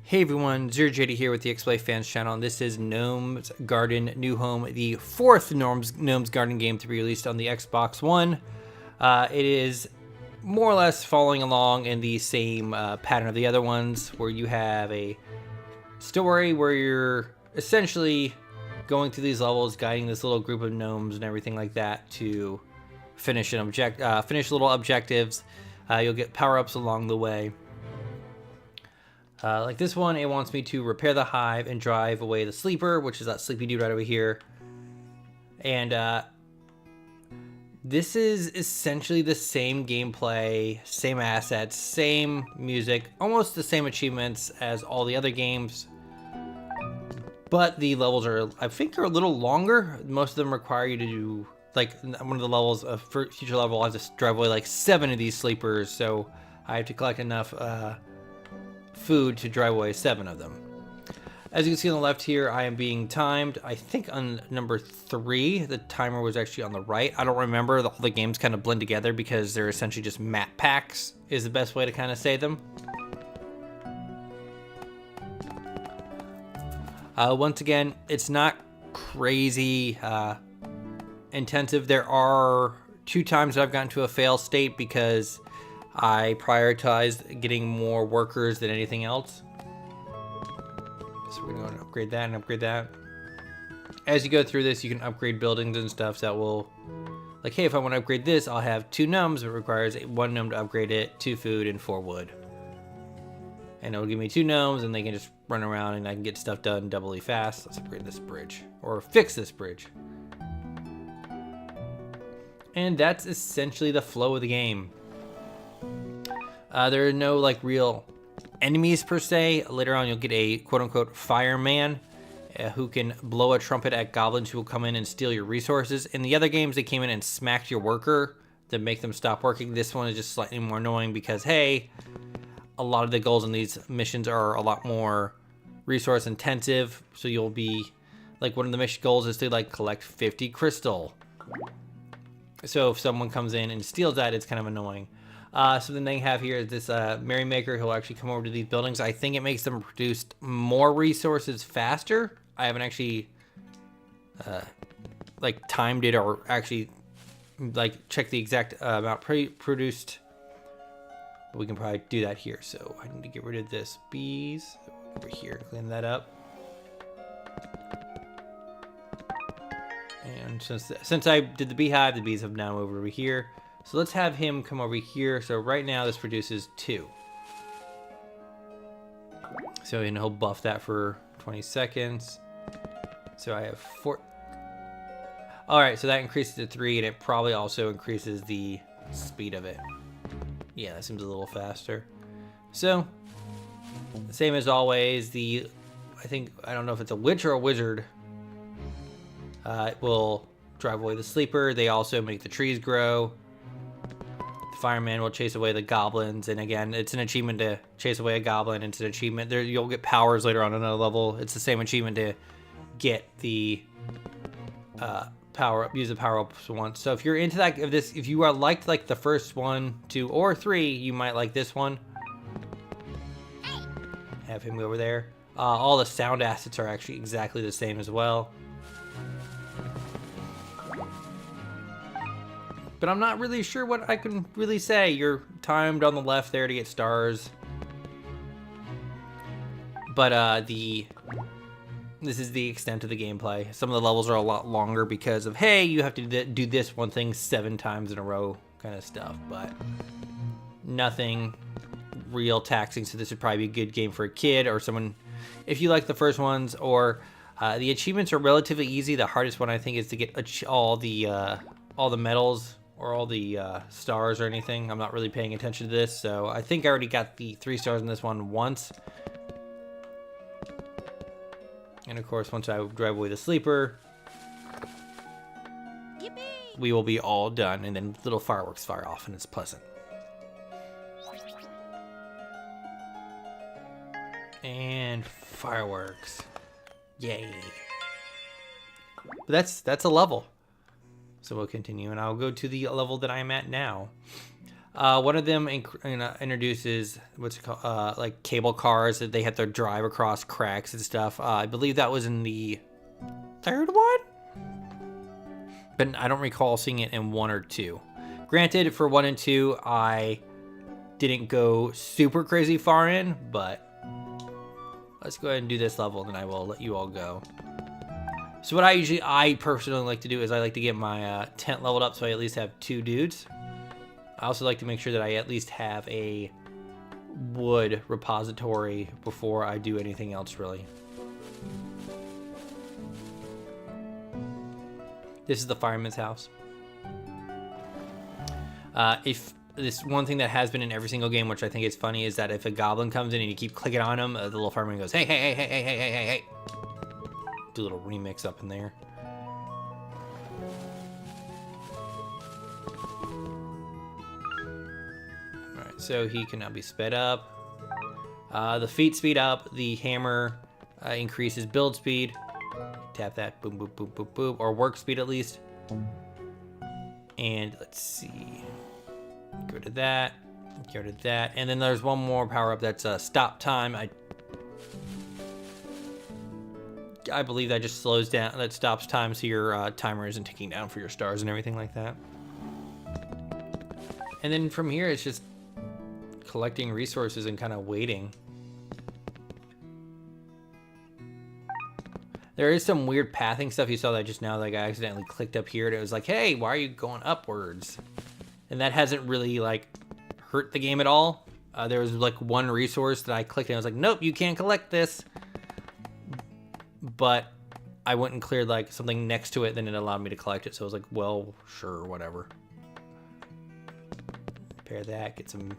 Hey everyone, ZeroJD here with the XBLA Fans channel, and this is Gnomes Garden New Home, the fourth Gnomes Garden game to be released on the Xbox One. It is more or less following along in the same pattern of the other ones, where you have a story where you're essentially going through these levels, guiding this little group of gnomes and everything like that to finish little objectives. You'll get power-ups along the way. Like this one, it wants me to repair the hive and drive away the sleeper, which is that sleepy dude right over here. And this is essentially the same gameplay, same assets, same music, almost the same achievements as all the other games. But the levels are, I think, are a little longer. Most of them require you to do, like, one of the levels, a future level, I have to drive away like 7 of these sleepers, so I have to collect enough food to drive away 7 of them. As you can see on the left here, I am being timed. I think on number 3, the timer was actually on the right. I don't remember. All the games kind of blend together because they're essentially just map packs, is the best way to kind of say them. Once again, it's not crazy intensive. There are 2 times that I've gotten to a fail state because I prioritized getting more workers than anything else. So we're going to upgrade that and upgrade that. As you go through this, you can upgrade buildings and stuff that will, like, hey, if I want to upgrade this, I'll have 2 gnomes. It requires 1 gnome to upgrade it, 2 food, and 4 wood. And it'll give me 2 gnomes, and they can just run around, and I can get stuff done doubly fast. Let's upgrade this bridge, or fix this bridge. And that's essentially the flow of the game. There are no like real enemies per se. Later on, you'll get a quote-unquote fireman who can blow a trumpet at goblins who will come in and steal your resources. In the other games, they came in and smacked your worker to make them stop working. This one is just slightly more annoying because, hey, a lot of the goals in these missions are a lot more resource intensive. So you'll be, like, one of the mission goals is to, like, collect 50 crystal. So if someone comes in and steals that, it's kind of annoying. So then they have here is this merrymaker who'll actually come over to these buildings. I think it makes them produce more resources faster. I haven't actually like timed it or actually like checked the exact amount produced. But we can probably do that here. So I need to get rid of this bees over here, clean that up. And since I did the beehive, the bees have now moved over here. So let's have him come over here. So right now this produces 2. So he'll buff that for 20 seconds. So I have 4. All right, so that increases to 3, and it probably also increases the speed of it. Yeah, that seems a little faster. So same as always, I don't know if it's a witch or a wizard. It will drive away the sleeper. They also make the trees grow. The fireman will chase away the goblins, and again, it's an achievement to chase away a goblin. It's an achievement. You'll get powers later on another level. It's the same achievement to get the use the power ups once. So if you're into that, if you are liked like the first 1, 2, or 3, you might like this one. Have him go over there. All the sound assets are actually exactly the same as well. But I'm not really sure what I can really say. You're timed on the left there to get stars. But this is the extent of the gameplay. Some of the levels are a lot longer because of, hey, you have to do this one thing 7 times in a row kind of stuff. But nothing real taxing, so this would probably be a good game for a kid or someone if you like the first ones. Or the achievements are relatively easy. The hardest one, I think, is to get all the medals or all the stars or anything. I'm not really paying attention to this, so I think I already got the 3 stars in this one once. And of course, once I drive away the sleeper, yippee, we will be all done, and then little fireworks fire off, and it's pleasant. And fireworks. Yay. But that's a level. So we'll continue, and I'll go to the level that I'm at now. One of them introduces what's it called, like cable cars that they have to drive across cracks and stuff. I believe that was in the third one, but I don't recall seeing it in 1 or 2. Granted, for 1 and 2, I didn't go super crazy far in, but let's go ahead and do this level, and then I will let you all go. So what I personally like to do is I like to get my tent leveled up so I at least have 2 dudes. I also like to make sure that I at least have a wood repository before I do anything else, really. This is the fireman's house. If this one thing that has been in every single game, which I think is funny, is that if a goblin comes in and you keep clicking on him, the little fireman goes, hey, hey, hey, hey, hey, hey, hey, hey, hey. Do a little remix up in there. Alright, so he can now be sped up. The feet speed up. The hammer increases build speed. Tap that, boom, boom, boom, boom, boom, or work speed at least. And let's see. Go to that. Go to that. And then there's one more power up that's stop time. I believe that just slows down, that stops time so your timer isn't ticking down for your stars and everything like that. And then from here, it's just collecting resources and kind of waiting. There is some weird pathing stuff. You saw that just now, like I accidentally clicked up here and it was like, hey, why are you going upwards? And that hasn't really like hurt the game at all. There was like one resource that I clicked and I was like, nope, you can't collect this. But I went and cleared like something next to it, then it allowed me to collect it. So I was like, well, sure, whatever. Repair that, get some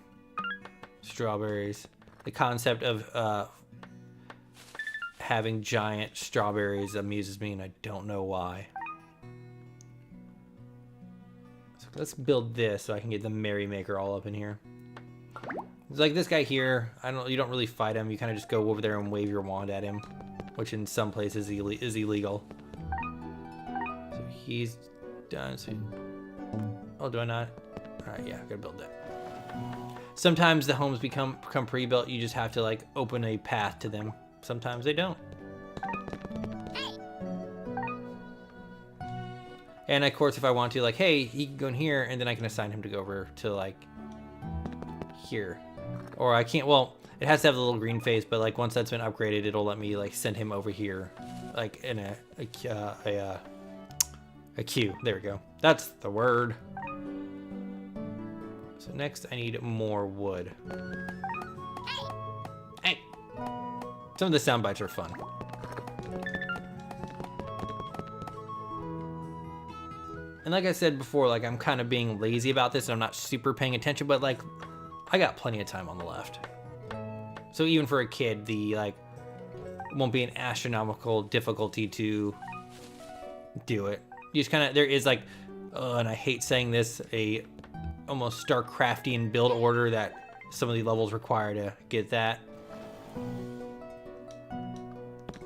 strawberries. The concept of having giant strawberries amuses me, and I don't know why. So let's build this so I can get the Merrymaker all up in here. It's like this guy here. You don't really fight him. You kind of just go over there and wave your wand at him, which in some places is illegal. So he's done. So, oh, do I not? All right, yeah, I gotta build that. Sometimes the homes become pre-built. You just have to like open a path to them. Sometimes they don't. And of course, if I want to, like, hey, he can go in here, and then I can assign him to go over to like here, or I can't. Well, it has to have the little green face, but like once that's been upgraded, it'll let me like send him over here, like in a queue. There we go. That's the word. So next, I need more wood. Hey. Some of the sound bites are fun. And like I said before, like I'm kind of being lazy about this and I'm not super paying attention, but like I got plenty of time on the left. So even for a kid, the like won't be an astronomical difficulty to do it. You just kind of, there is like, and I hate saying this, a almost StarCraftian build order that some of the levels require to get that.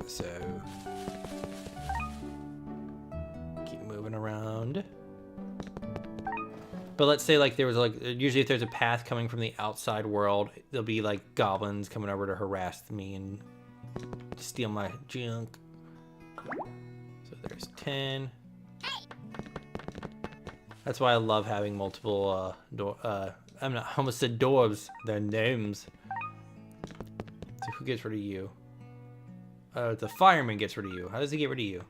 So keep moving around. But let's say like there was like, usually if there's a path coming from the outside world, there'll be like goblins coming over to harass me and steal my junk. So there's 10. That's why I love having multiple I'm not, I almost said dwarves, they're gnomes. So who gets rid of you? The fireman gets rid of you. How does he get rid of you?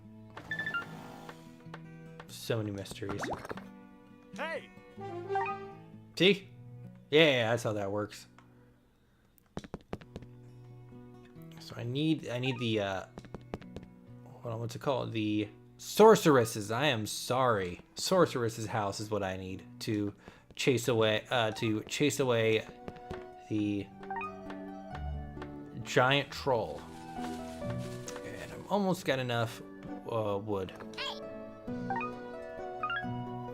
So many mysteries. Hey! See? Yeah, that's how that works. So I need the hold on, what's it called? The sorceresses. I am sorry. Sorceress's house is what I need to chase away the giant troll. And I'm almost got enough wood. There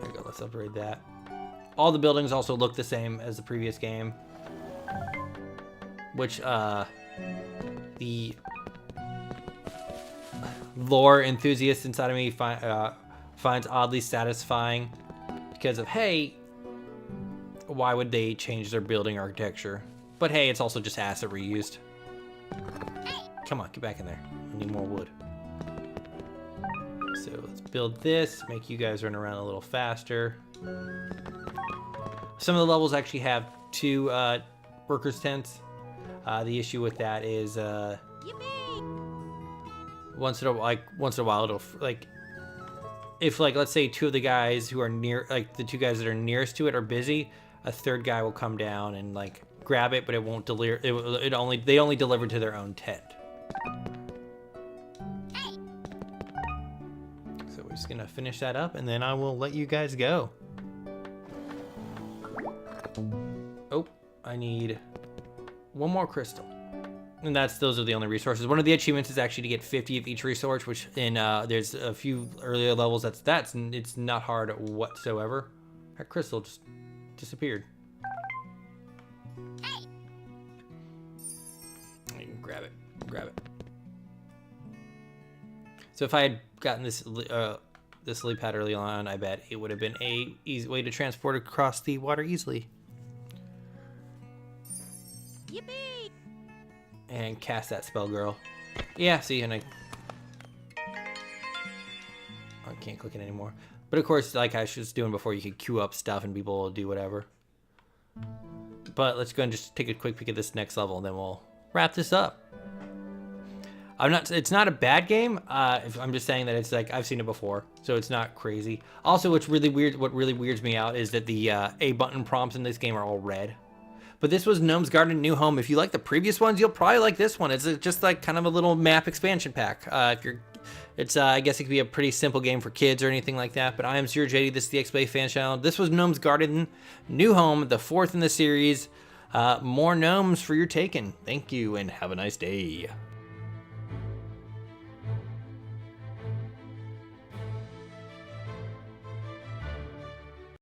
we go, let's upgrade that. All the buildings also look the same as the previous game, which the lore enthusiast inside of me finds oddly satisfying because of, hey, why would they change their building architecture? But hey, it's also just asset reused. Come on, get back in there. I need more wood. So let's build this, make you guys run around a little faster. Some of the levels actually have 2 workers' tents. The issue with that is once in a while it'll like, if like, let's say 2 of the guys who are near, like the 2 guys that are nearest to it are busy, a 3rd guy will come down and like grab it, but it won't deliver. They only deliver to their own tent. So we're just gonna finish that up, and then I will let you guys go. Oh, I need 1 more crystal. And those are the only resources. One of the achievements is actually to get 50 of each resource, which in there's a few earlier levels it's not hard whatsoever. That crystal just disappeared. I can grab it. So if I had gotten this lily pad early on, I bet it would have been a easy way to transport across the water easily. Yippee! And cast that spell, girl. Yeah, see, and I can't click it anymore. But of course, like I was doing before, you could queue up stuff and people will do whatever. But let's go and just take a quick peek at this next level, and then we'll wrap this up. It's not a bad game. I'm just saying that it's like, I've seen it before, so it's not crazy. Also, what really weirds me out is that the A button prompts in this game are all red. But this was Gnomes Garden New Home. If you like the previous ones, you'll probably like this one. It's just like kind of a little map expansion pack. I guess it could be a pretty simple game for kids or anything like that. But I am Zero JD. This is the XBLA fan channel. This was Gnomes Garden New Home, the 4th in the series. More gnomes for your taking. Thank you and have a nice day.